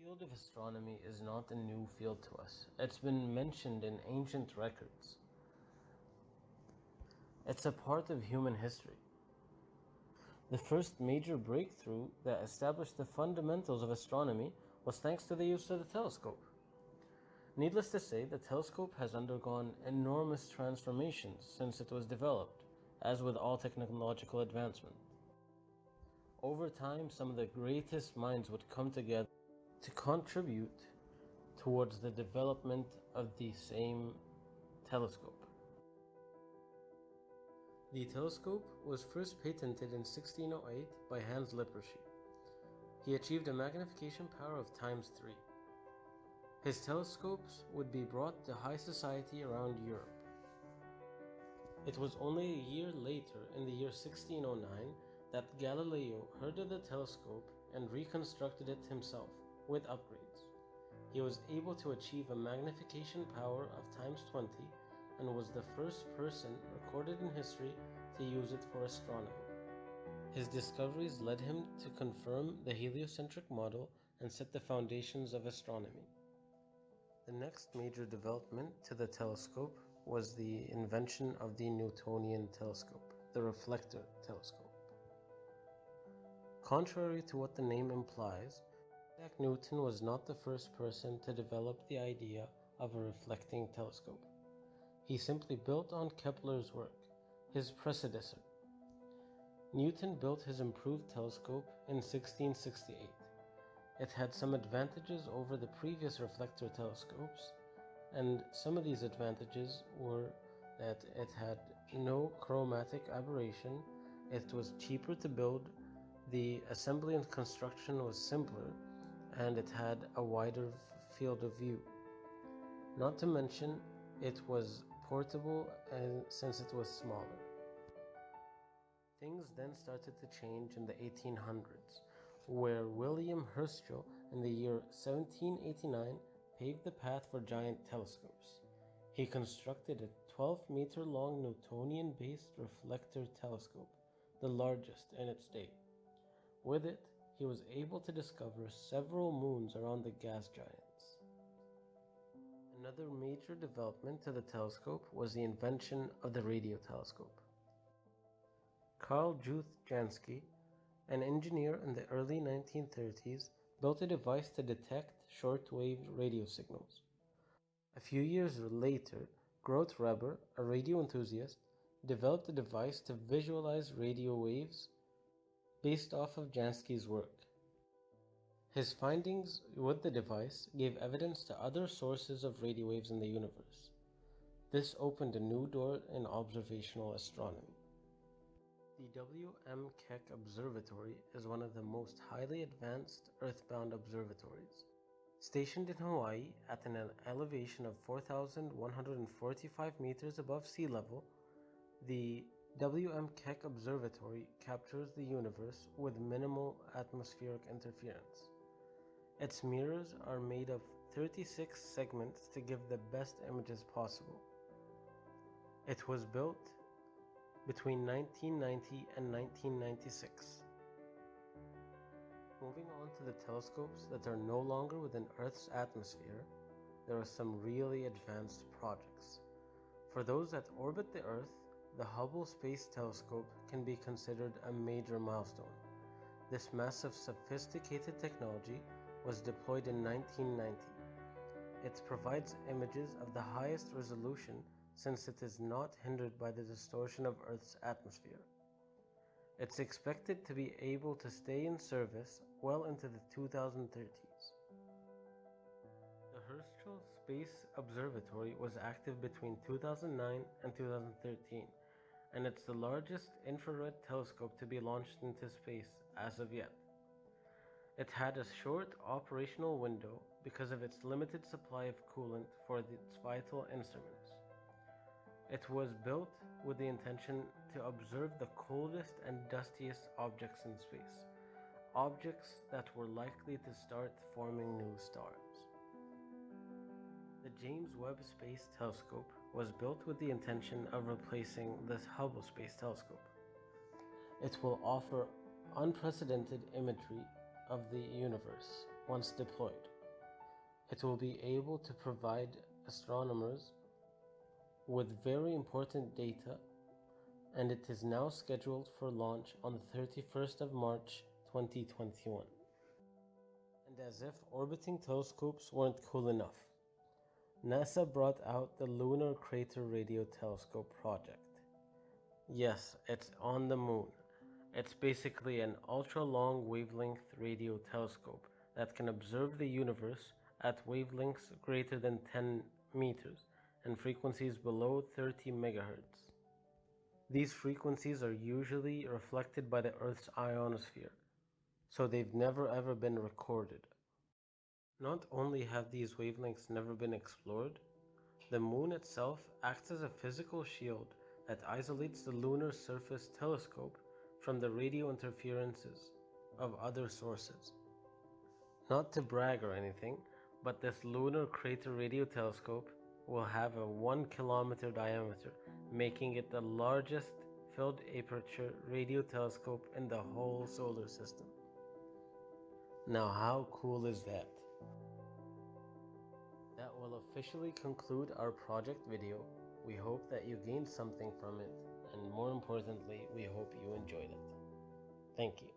field of astronomy is not a new field to us. It's been mentioned in ancient records. It's a part of human history. The first major breakthrough that established the fundamentals of astronomy was thanks to the use of the telescope. Needless to say, the telescope has undergone enormous transformations since it was developed, as with all technological advancement. Over time, some of the greatest minds would come together to contribute towards the development of the same telescope. The telescope was first patented in 1608 by Hans Lippershey. He achieved a magnification power of ×3. His telescopes would be brought to high society around Europe. It was only a year later, in the year 1609, that Galileo heard of the telescope and reconstructed it himself, with upgrades. He was able to achieve a magnification power of ×20 and was the first person recorded in history to use it for astronomy. His discoveries led him to confirm the heliocentric model and set the foundations of astronomy. The next major development to the telescope was the invention of the Newtonian telescope, the reflector telescope. Contrary to what the name implies, Isaac Newton was not the first person to develop the idea of a reflecting telescope. He simply built on Kepler's work, his predecessor. Newton built his improved telescope in 1668. It had some advantages over the previous reflector telescopes, and some of these advantages were that it had no chromatic aberration, it was cheaper to build, the assembly and construction was simpler, and it had a wider field of view. Not to mention, it was portable and since it was smaller. Things then started to change in the 1800s, where William Herschel in the year 1789 paved the path for giant telescopes. He constructed a 12-meter-long Newtonian-based reflector telescope, the largest in its day. With it, he was able to discover several moons around the gas giants. Another major development to the telescope was the invention of the radio telescope. Carl Juth Jansky, an engineer in the early 1930s, built a device to detect short-wave radio signals. A few years later, Grote Reber, a radio enthusiast, developed a device to visualize radio waves based off of Jansky's work. His findings with the device gave evidence to other sources of radio waves in the universe. This opened a new door in observational astronomy. The W.M. Keck Observatory is one of the most highly advanced earthbound observatories. Stationed in Hawaii at an elevation of 4,145 meters above sea level, the W.M. Keck Observatory captures the universe with minimal atmospheric interference. Its mirrors are made of 36 segments to give the best images possible. It was built between 1990 and 1996. Moving on to the telescopes that are no longer within Earth's atmosphere, there are some really advanced projects. For those that orbit the Earth, the Hubble Space Telescope can be considered a major milestone. This massive sophisticated technology was deployed in 1990. It provides images of the highest resolution since it is not hindered by the distortion of Earth's atmosphere. It's expected to be able to stay in service well into the 2030s. The Herschel Space Observatory was active between 2009 and 2013, and it's the largest infrared telescope to be launched into space as of yet. It had a short operational window because of its limited supply of coolant for its vital instruments. It was built with the intention to observe the coldest and dustiest objects in space, objects that were likely to start forming new stars. The James Webb Space Telescope was built with the intention of replacing the Hubble Space Telescope. It will offer unprecedented imagery of the universe once deployed. It will be able to provide astronomers with very important data, and it is now scheduled for launch on the 31st of March 2021. And as if orbiting telescopes weren't cool enough, NASA brought out the Lunar Crater Radio Telescope project. Yes, it's on the moon. It's basically an ultra-long wavelength radio telescope that can observe the universe at wavelengths greater than 10 meters and frequencies below 30 megahertz. These frequencies are usually reflected by the Earth's ionosphere, so they've never ever been recorded. Not only have these wavelengths never been explored, the moon itself acts as a physical shield that isolates the lunar surface telescope from the radio interferences of other sources. Not to brag or anything, but this Lunar Crater Radio Telescope will have a 1 kilometer diameter, making it the largest field aperture radio telescope in the whole solar system. Now, how cool is that? That will officially conclude our project video. We hope that you gained something from it, and more importantly, we hope you enjoyed it. Thank you.